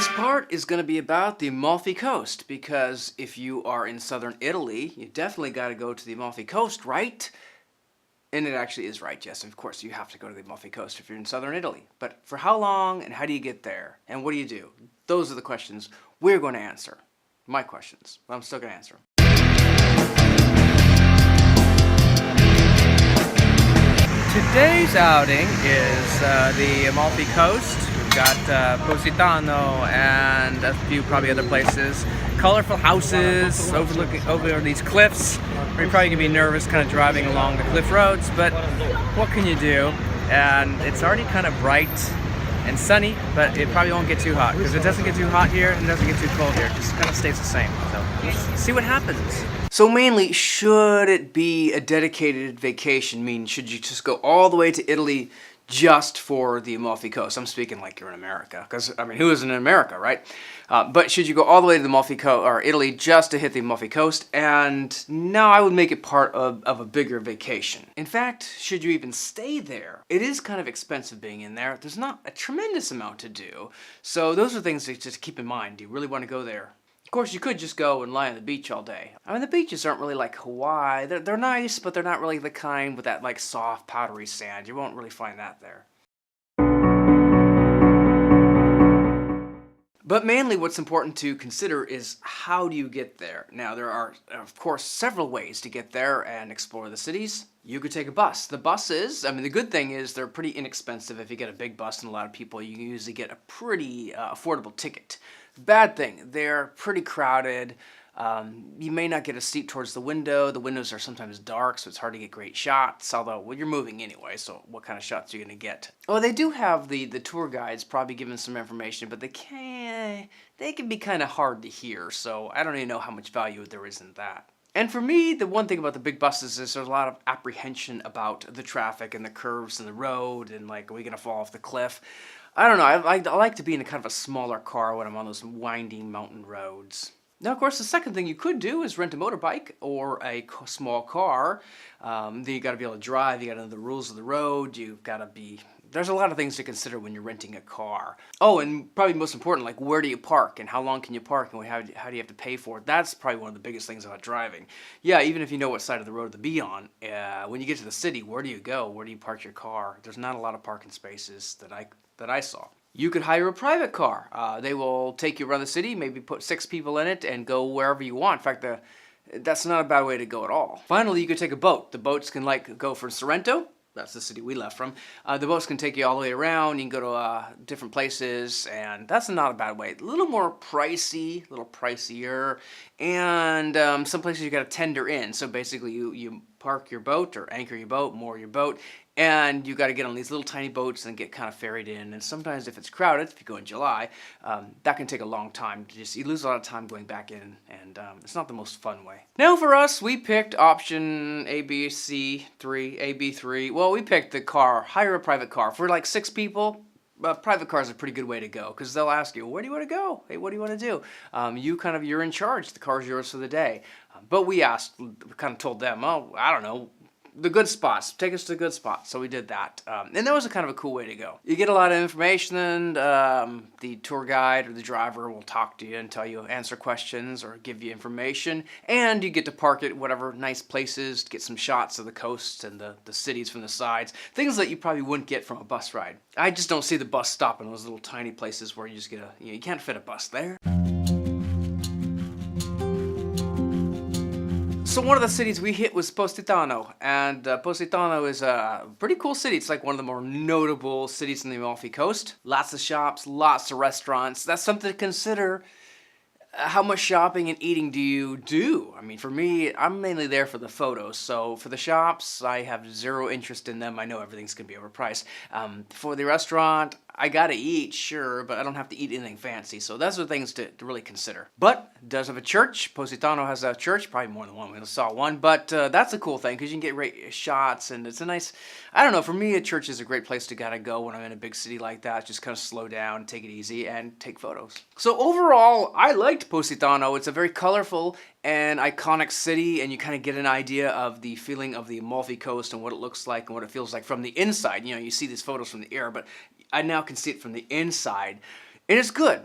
This part is going to be about the Amalfi Coast, because if you are in southern Italy, you definitely got to go to the Amalfi Coast, right? And it actually is right, yes, of course, you have to go to the Amalfi Coast if you're in southern Italy. But for how long, and how do you get there? And what do you do? Those are the questions we're going to answer. My questions, but I'm still going to answer them. Today's outing is the Amalfi Coast. We've got Positano and a few probably other places. Colorful houses overlooking over these cliffs. You're probably gonna be nervous kind of driving along the cliff roads, but what can you do? And it's already kind of bright and sunny, but it probably won't get too hot because it doesn't get too hot here and it doesn't get too cold here. It just kind of stays the same. So let's see what happens. So mainly, should it be a dedicated vacation? I mean, should you just go all the way to Italy just for the Amalfi Coast? I'm speaking like you're in America, because I mean, who isn't in America, right? But should you go all the way to the Amalfi Coast or Italy just to hit the Amalfi Coast? And no, I would make it part of a bigger vacation. In fact, should you even stay there? It is kind of expensive being in there. There's not a tremendous amount to do. So those are things to just keep in mind. Do you really want to go there? Of course, you could just go and lie on the beach all day. I mean, the beaches aren't really like Hawaii. They're nice, but they're not really the kind with that like soft, powdery sand. You won't really find that there. But mainly what's important to consider is how do you get there? Now, there are, of course, several ways to get there and explore the cities. You could take a bus. The buses, I mean, the good thing is they're pretty inexpensive. If you get a big bus and a lot of people, you can usually get a pretty affordable ticket. Bad thing, they're pretty crowded. You may not get a seat towards the window. The windows are sometimes dark, so it's hard to get great shots, although, well, you're moving anyway, so what kind of shots are you going to get? Oh, they do have the tour guides probably giving some information, but they can be kind of hard to hear, so I don't even know how much value there is in that. And for me, the one thing about the big buses is there's a lot of apprehension about the traffic and the curves in the road, and like, are we going to fall off the cliff? I don't know, I like to be in a kind of a smaller car when I'm on those winding mountain roads. Now, of course, the second thing you could do is rent a motorbike or a small car. Then you got to be able to drive. You got to know the rules of the road. You've got to be. There's a lot of things to consider when you're renting a car. Oh, and probably most important, like where do you park and how long can you park and how do you have to pay for it? That's probably one of the biggest things about driving. Yeah, even if you know what side of the road to be on, when you get to the city, where do you go? Where do you park your car? There's not a lot of parking spaces that I saw. You could hire a private car. They will take you around the city, maybe put 6 people in it, and go wherever you want. In fact, that's not a bad way to go at all. Finally, you could take a boat. The boats can like go from Sorrento. That's the city we left from. The boats can take you all the way around. You can go to different places, and that's not a bad way. A little more pricey, a little pricier, and some places you got to tender in. So basically, you park your boat or anchor your boat, moor your boat, and you got to get on these little tiny boats and get kind of ferried in. And sometimes if it's crowded, if you go in July, that can take a long time. You lose a lot of time going back in, and it's not the most fun way. Now for us, we picked option A, B, C, 3, A, B, 3. Well, we picked the car, hire a private car. For like 6 people, private car is a pretty good way to go because they'll ask you, where do you want to go? Hey, what do you want to do? You're in charge. The car's yours for the day. But we kind of told them, oh, I don't know, the good spots. Take us to the good spots. So we did that. And that was a kind of a cool way to go. You get a lot of information, and the tour guide or the driver will talk to you and tell you, answer questions or give you information. And you get to park at whatever nice places to get some shots of the coast and the cities from the sides. Things that you probably wouldn't get from a bus ride. I just don't see the bus stop in those little tiny places where you just get you can't fit a bus there. So one of the cities we hit was Positano, and Positano is a pretty cool city. It's like one of the more notable cities in the Amalfi Coast. Lots of shops, lots of restaurants. That's something to consider. How much shopping and eating do you do? I mean, for me, I'm mainly there for the photos. So for the shops, I have zero interest in them. I know everything's going to be overpriced. For the restaurant, I gotta eat, sure, but I don't have to eat anything fancy. So those are things to really consider. But it does have a church. Positano has a church, probably more than one. We saw one, but that's a cool thing because you can get great shots, and it's a nice. I don't know. For me, a church is a great place to gotta go when I'm in a big city like that. Just kind of slow down, take it easy, and take photos. So overall, I liked Positano. It's a very colorful and iconic city, and you kind of get an idea of the feeling of the Amalfi Coast and what it looks like and what it feels like from the inside. You know, you see these photos from the air, but I now can see it from the inside, and it's good.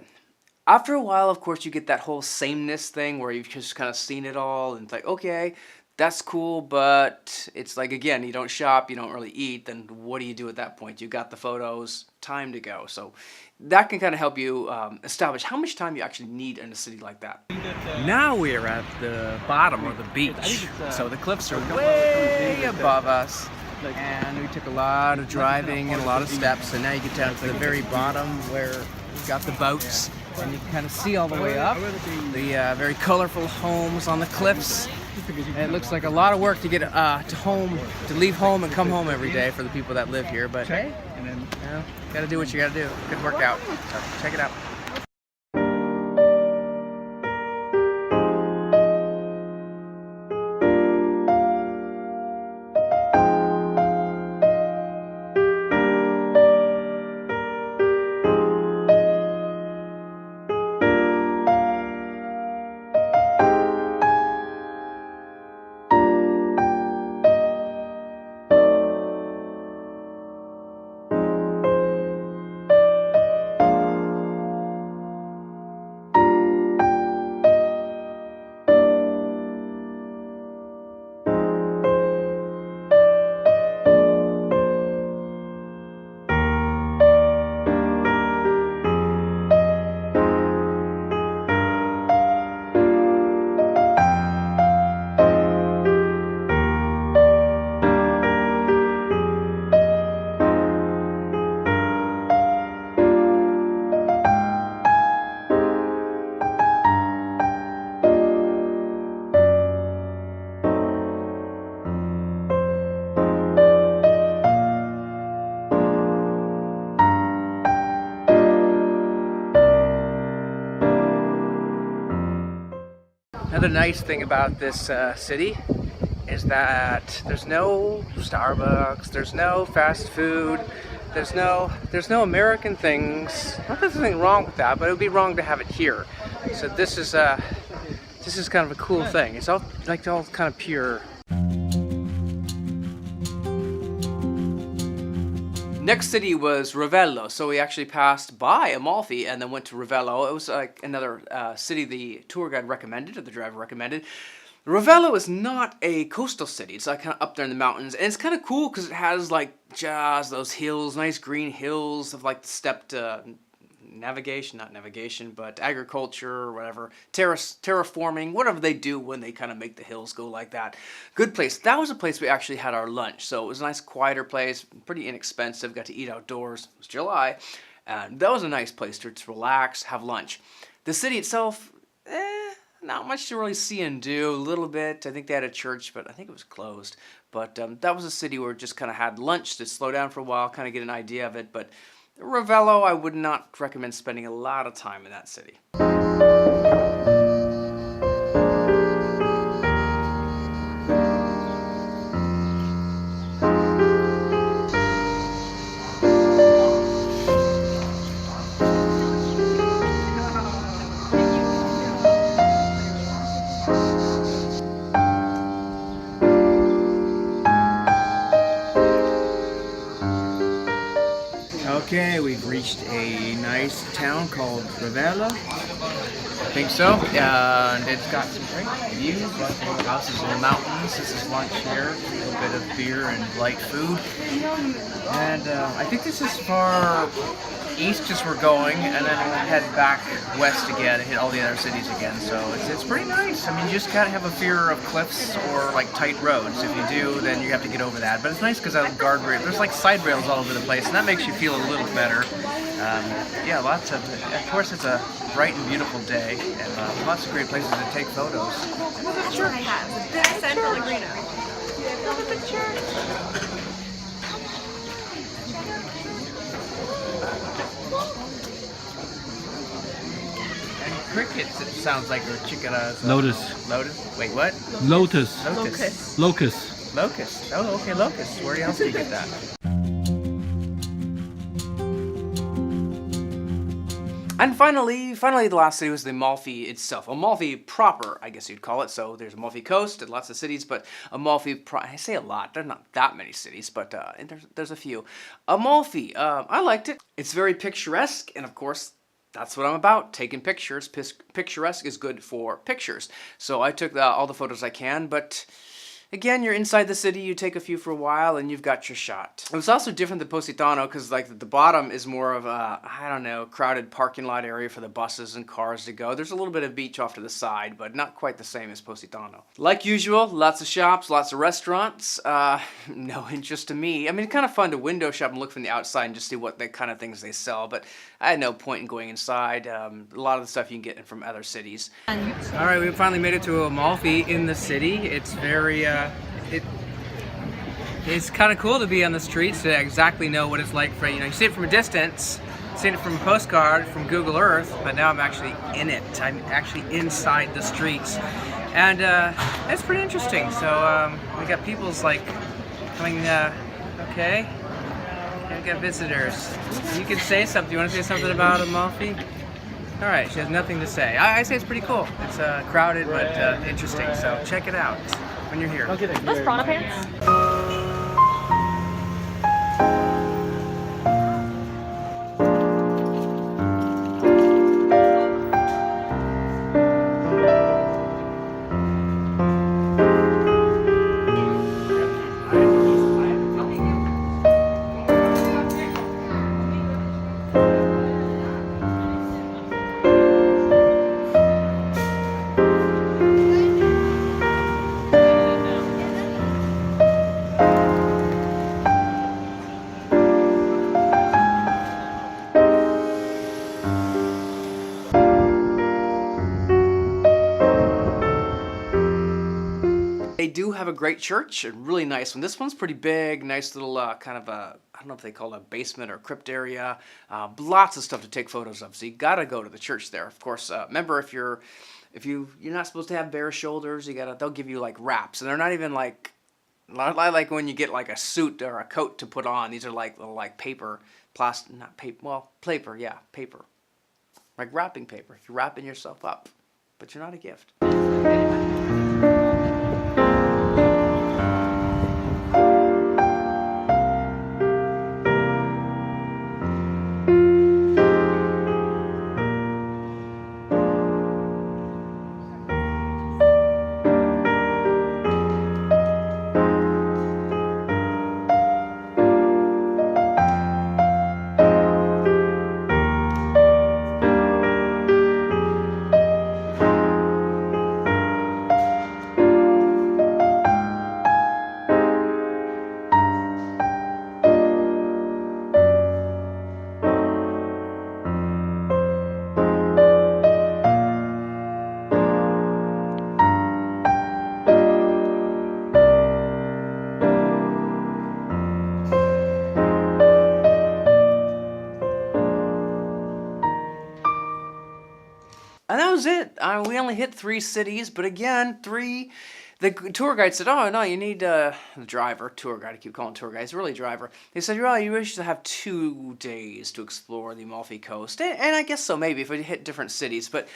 After a while, of course, you get that whole sameness thing where you've just kind of seen it all, and it's like, okay, that's cool, but it's like, again, you don't shop, you don't really eat, then what do you do at that point? You got the photos, time to go. So that can kind of help you establish how much time you actually need in a city like that. Now we are at the bottom of the beach. So the cliffs are way above us, and we took a lot of driving and a lot of steps, and now you get down to the very bottom where we've got the boats, and you can kind of see all the way up the very colorful homes on the cliffs. And it looks like a lot of work to get to leave home and come home every day for the people that live here, but hey, gotta do what you gotta do. Good workout. So check it out. Another nice thing about this city is that there's no Starbucks, there's no fast food, there's no American things. Not that there's anything wrong with that, but it would be wrong to have it here. So this is kind of a cool thing. It's all kind of pure. Next city was Ravello, so we actually passed by Amalfi and then went to Ravello. It was like another city the tour guide recommended, or the driver recommended. Ravello is not a coastal city. It's like kind of up there in the mountains, and it's kind of cool because it has like just those hills, nice green hills of like the stepped not navigation, but agriculture or whatever, terraforming, whatever they do when they kind of make the hills go like that. Good place. That was a place we actually had our lunch, so it was a nice, quieter place, pretty inexpensive, got to eat outdoors. It was July, and that was a nice place to relax, have lunch. The city itself, not much to really see and do. A little bit. I think they had a church, but I think it was closed. But that was a city where we just kind of had lunch to slow down for a while, kind of get an idea of it. But Ravello, I would not recommend spending a lot of time in that city. Okay, we've reached a nice town called Ravello. I think so. And it's got some great views, houses in the mountains. This is lunch here, a little bit of beer and light food. And I think this is far east as we're going, and then we'll head back west again and hit all the other cities again. So it's pretty nice. I mean, you just can't have a fear of cliffs or like tight roads. If you do, then you have to get over that. But it's nice because I have guardrails. There's like side rails all over the place, and that makes you feel a little better. Yeah, lots of course, it's a bright and beautiful day, and lots of great places to take photos. Look at the church. This is San Pellegrino. Look at the church. Crickets, it sounds like, or chicaras. Lotus. Lotus? Wait, what? Lotus. Locust. Locust. Locust. Oh, okay, locust. Where else do you get that? And finally, the last city was the Amalfi itself. Amalfi proper, I guess you'd call it. So there's Amalfi Coast and lots of cities, but Amalfi, I say a lot. There's not that many cities, but there's a few. Amalfi, I liked it. It's very picturesque, and of course, that's what I'm about, taking pictures. Picturesque is good for pictures. So I took all the photos I can, but again, you're inside the city, you take a few for a while, and you've got your shot. It was also different than Positano, because like the bottom is more of a, I don't know, crowded parking lot area for the buses and cars to go. There's a little bit of beach off to the side, but not quite the same as Positano. Like usual, lots of shops, lots of restaurants. No interest to me. I mean, it's kind of fun to window shop and look from the outside and just see what the kind of things they sell, but I had no point in going inside. A lot of the stuff you can get from other cities. All right, we finally made it to Amalfi in the city. It's very, it's kind of cool to be on the streets to exactly know what it's like for, you see it from a distance, seen it from a postcard, from Google Earth, but now I'm actually in it. I'm actually inside the streets. And it's pretty interesting. So we got people's like coming, okay, and we got visitors. You can say something. You want to say something about Amalfi? All right, she has nothing to say. I say it's pretty cool. It's crowded, but interesting. So check it out when you're here. Those Prada pants? They do have a great church, a really nice one. This one's pretty big, nice little kind of a, I don't know if they call it a basement or a crypt area. Lots of stuff to take photos of, so you gotta go to the church there. Of course, remember you're not supposed to have bare shoulders. They'll give you like wraps, and they're not even like, not like when you get like a suit or a coat to put on. These are like little like paper, plastic, not paper, well, paper, yeah, paper. Like wrapping paper. You're wrapping yourself up, but you're not a gift. And that was it. We only hit 3 cities, but again, 3. The tour guide said, "Oh no, you need the driver, tour guide. I keep calling tour guide. It's really driver." They said, "Oh, you wish to have 2 days to explore the Amalfi Coast," and I guess so, maybe if we hit different cities. But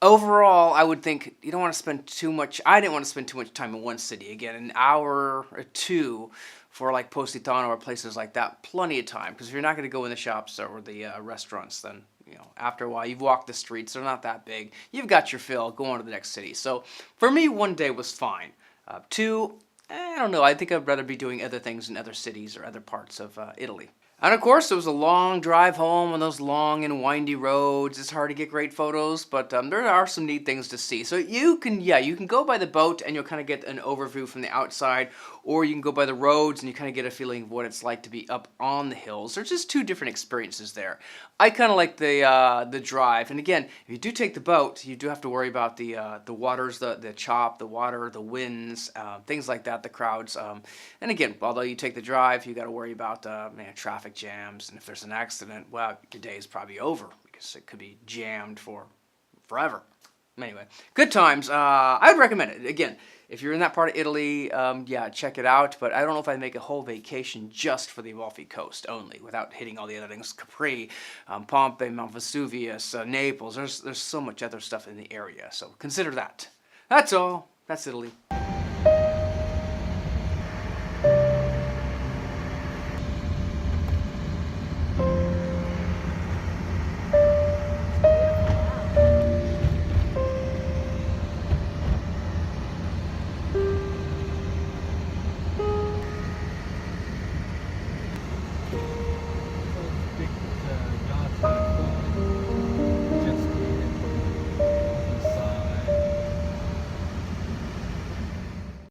overall, I would think you don't want to spend too much. I didn't want to spend too much time in one city. Again, an hour or 2 for like Positano or places like that, plenty of time. Because if you're not going to go in the shops or the restaurants, then after a while, you've walked the streets, they're not that big. You've got your fill, go on to the next city. So for me, 1 day was fine. 2, I don't know, I think I'd rather be doing other things in other cities or other parts of Italy. And of course, it was a long drive home on those long and windy roads. It's hard to get great photos, but there are some neat things to see. So you can go by the boat and you'll kind of get an overview from the outside, or you can go by the roads and you kind of get a feeling of what it's like to be up on the hills. There's just 2 different experiences there. I kind of like the drive. And again, if you do take the boat, you do have to worry about the waters, the chop, the water, the winds, things like that, the crowds. And again, although you take the drive, you got to worry about traffic jams, and if there's an accident, well, your day is probably over because it could be jammed for forever. Anyway, good times. I'd recommend it. Again, if you're in that part of Italy, check it out. But I don't know if I'd make a whole vacation just for the Amalfi Coast only, without hitting all the other things: Capri, Pompeii, Mount Vesuvius, Naples. There's so much other stuff in the area. So consider that. That's all. That's Italy.